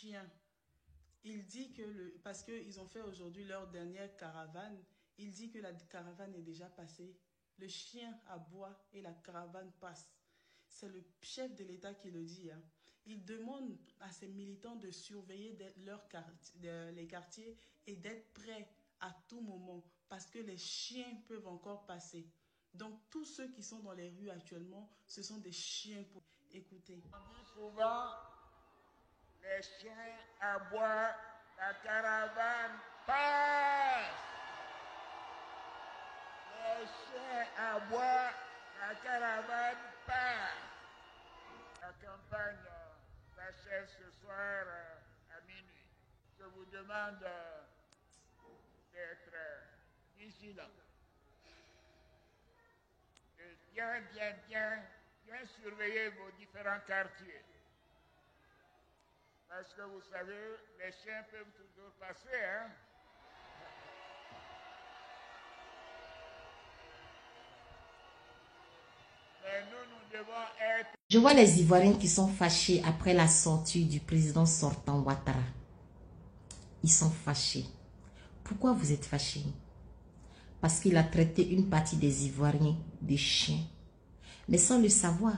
chiens. Il dit que, parce qu'ils ont fait aujourd'hui leur dernière caravane, il dit que la caravane est déjà passée. Le chien aboie et la caravane passe. C'est le chef de l'État qui le dit. Hein. Il demande à ses militants de surveiller les quartiers et d'être prêts à tout moment parce que les chiens peuvent encore passer. Donc tous ceux qui sont dans les rues actuellement, ce sont des chiens pour écouter. On dit souvent, les chiens aboient, la caravane passe. Les chiens aboient, la caravane passe. La campagne s'achève ce soir à minuit. Je vous demande d'être vigilant. De bien surveiller vos différents quartiers. Parce que vous savez, les chiens peuvent toujours passer, hein. Mais nous devons être... Je vois les Ivoiriens qui sont fâchés après la sortie du président sortant Ouattara. Ils sont fâchés. Pourquoi vous êtes fâchés? Parce qu'il a traité une partie des Ivoiriens de chiens. Mais sans le savoir,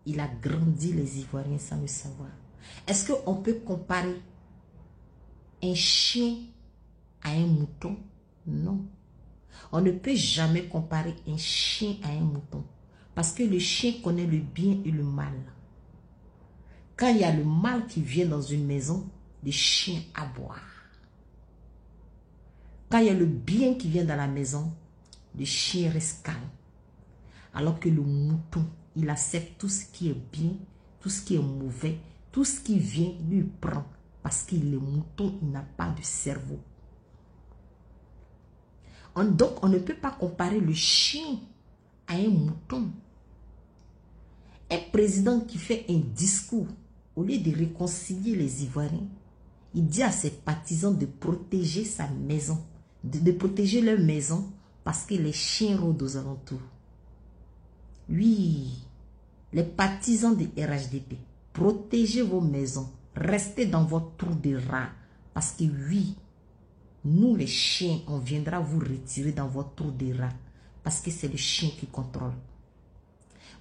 il a grandi les Ivoiriens sans le savoir. Est-ce qu'on peut comparer un chien à un mouton? Non. On ne peut jamais comparer un chien à un mouton. Parce que le chien connaît le bien et le mal. Quand il y a le mal qui vient dans une maison, le chien aboie. Quand il y a le bien qui vient dans la maison, le chien reste calme. Alors que le mouton, il accepte tout ce qui est bien, tout ce qui est mauvais, tout ce qui vient, lui prend. Parce que le mouton, il n'a pas de cerveau. Donc, on ne peut pas comparer le chien à un mouton. Un président qui fait un discours, au lieu de réconcilier les Ivoiriens, il dit à ses partisans de protéger sa maison, de protéger leur maison, parce que les chiens rôdent aux alentours. Oui, les partisans de RHDP, protégez vos maisons, restez dans votre trou de rat, parce que oui, nous les chiens, on viendra vous retirer dans votre trou de rat, parce que c'est le chien qui contrôle.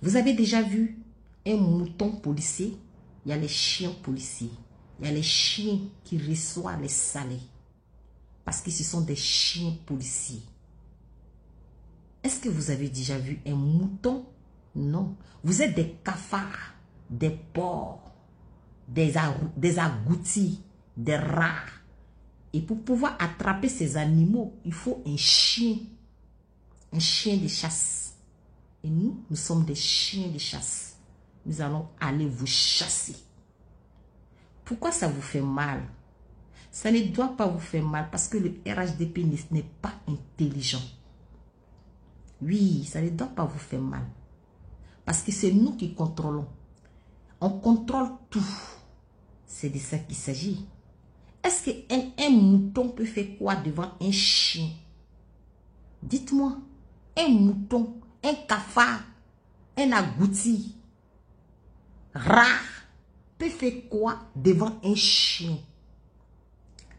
Vous avez déjà vu un mouton policier? Il y a les chiens policiers. Il y a les chiens qui reçoivent les salés. Parce que ce sont des chiens policiers. Est-ce que vous avez déjà vu un mouton? Non. Vous êtes des cafards, des porcs, des agoutis, des rats. Et pour pouvoir attraper ces animaux, il faut un chien de chasse. Et nous sommes des chiens de chasse. Nous allons aller vous chasser. Pourquoi ça vous fait mal? Ça ne doit pas vous faire mal parce que le RHDP n'est pas intelligent. Oui, ça ne doit pas vous faire mal. Parce que c'est nous qui contrôlons. On contrôle tout. C'est de ça qu'il s'agit. Est-ce qu'un mouton peut faire quoi devant un chien? Dites-moi, un mouton, un cafard, un agouti, rat, peut faire quoi devant un chien?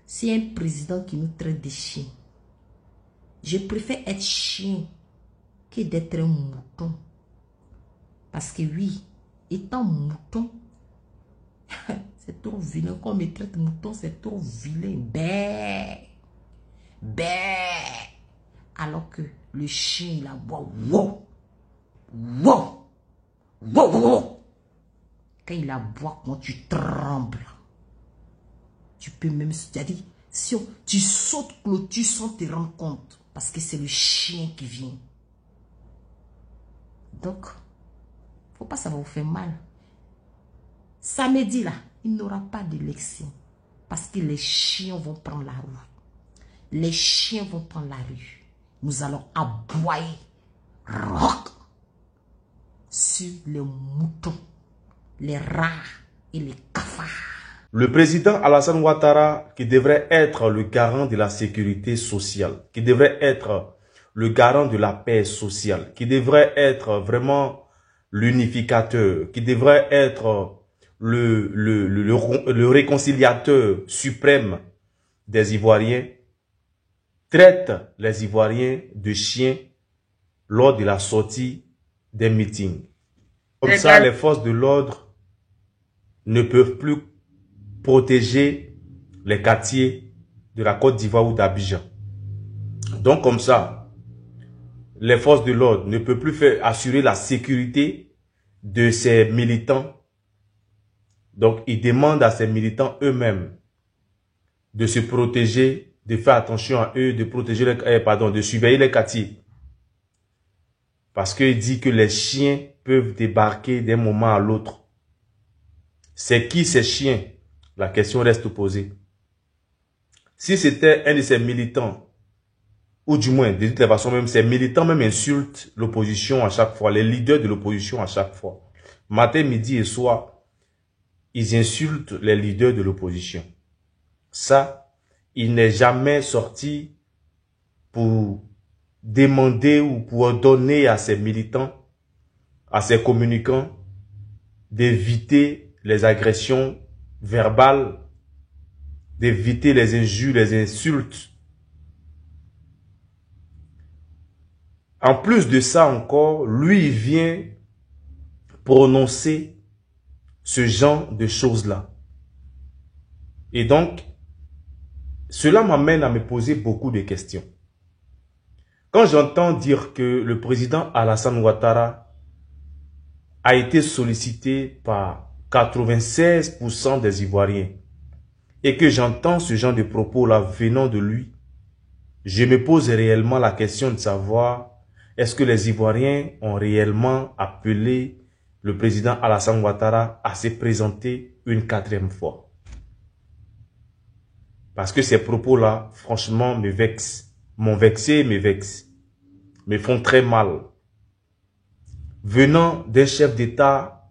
C'est un président qui nous traite de chien. Je préfère être chien que d'être un mouton. Parce que oui, étant mouton, c'est trop vilain. Quand on me traite de mouton, c'est trop vilain. Bé. Alors que le chien, il aboie. Wow. Wow. Wow. Wow. Quand il aboie, quand tu trembles. Tu peux même, c'est-à-dire, si tu sautes clôture sans te rendre compte. Parce que c'est le chien qui vient. Donc, faut pas ça va vous faire mal. Samedi là, il n'aura pas d'élection. Parce que les chiens vont prendre la rue. Les chiens vont prendre la rue. Nous allons aboyer rock sur les moutons, les rats et les cafards. Le président Alassane Ouattara, qui devrait être le garant de la sécurité sociale, qui devrait être le garant de la paix sociale, qui devrait être vraiment l'unificateur, qui devrait être le réconciliateur suprême des Ivoiriens, traite les Ivoiriens de chiens lors de la sortie des meetings. Comme ça, les forces de l'ordre ne peuvent plus protéger les quartiers de la Côte d'Ivoire ou d'Abidjan. Donc comme ça, les forces de l'ordre ne peuvent plus assurer la sécurité de ces militants. Donc ils demandent à ces militants eux-mêmes de se protéger, de faire attention à eux, de protéger de surveiller les quartiers. Parce qu'il dit que les chiens peuvent débarquer d'un moment à l'autre. C'est qui ces chiens? La question reste posée. Si c'était un de ces militants, ou du moins, de toute façon, même ces militants même insultent l'opposition à chaque fois, les leaders de l'opposition à chaque fois. Matin, midi et soir, ils insultent les leaders de l'opposition. Ça, il n'est jamais sorti pour demander ou pour donner à ses militants, à ses communicants, d'éviter les agressions verbales, d'éviter les injures, les insultes. En plus de ça encore, lui, il vient prononcer ce genre de choses-là. Et donc, cela m'amène à me poser beaucoup de questions. Quand j'entends dire que le président Alassane Ouattara a été sollicité par 96% des Ivoiriens et que j'entends ce genre de propos-là venant de lui, je me pose réellement la question de savoir est-ce que les Ivoiriens ont réellement appelé le président Alassane Ouattara à se présenter une quatrième fois? Parce que ces propos-là, franchement, me vexent. M'ont vexé et me vexent. Me font très mal. Venant d'un chef d'État,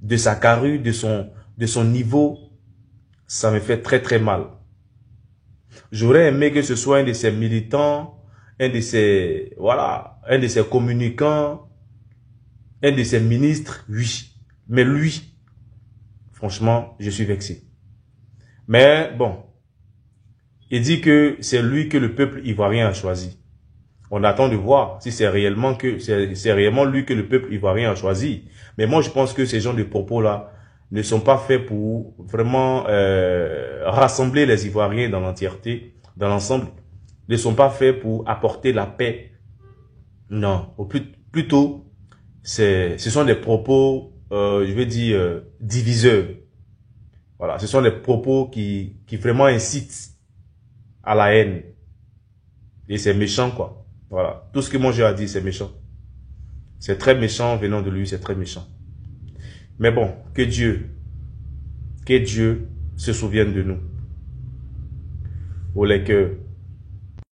de sa carrure, de son niveau, ça me fait très très mal. J'aurais aimé que ce soit un de ses militants, un de ses communicants, un de ses ministres, oui. Mais lui, franchement, je suis vexé. Mais bon, il dit que c'est lui que le peuple ivoirien a choisi. On attend de voir si c'est réellement lui que le peuple ivoirien a choisi. Mais moi, je pense que ces genres de propos-là ne sont pas faits pour vraiment rassembler les Ivoiriens dans l'entièreté, dans l'ensemble. Ne sont pas faits pour apporter la paix. Non, plutôt, ce sont des propos, je vais dire, diviseurs. Voilà, ce sont des propos qui vraiment incitent à la haine. Et c'est méchant, quoi. Voilà. Tout ce que moi j'ai à dire, c'est méchant. C'est très méchant venant de lui, c'est très méchant. Mais bon, que Dieu se souvienne de nous. Au lait que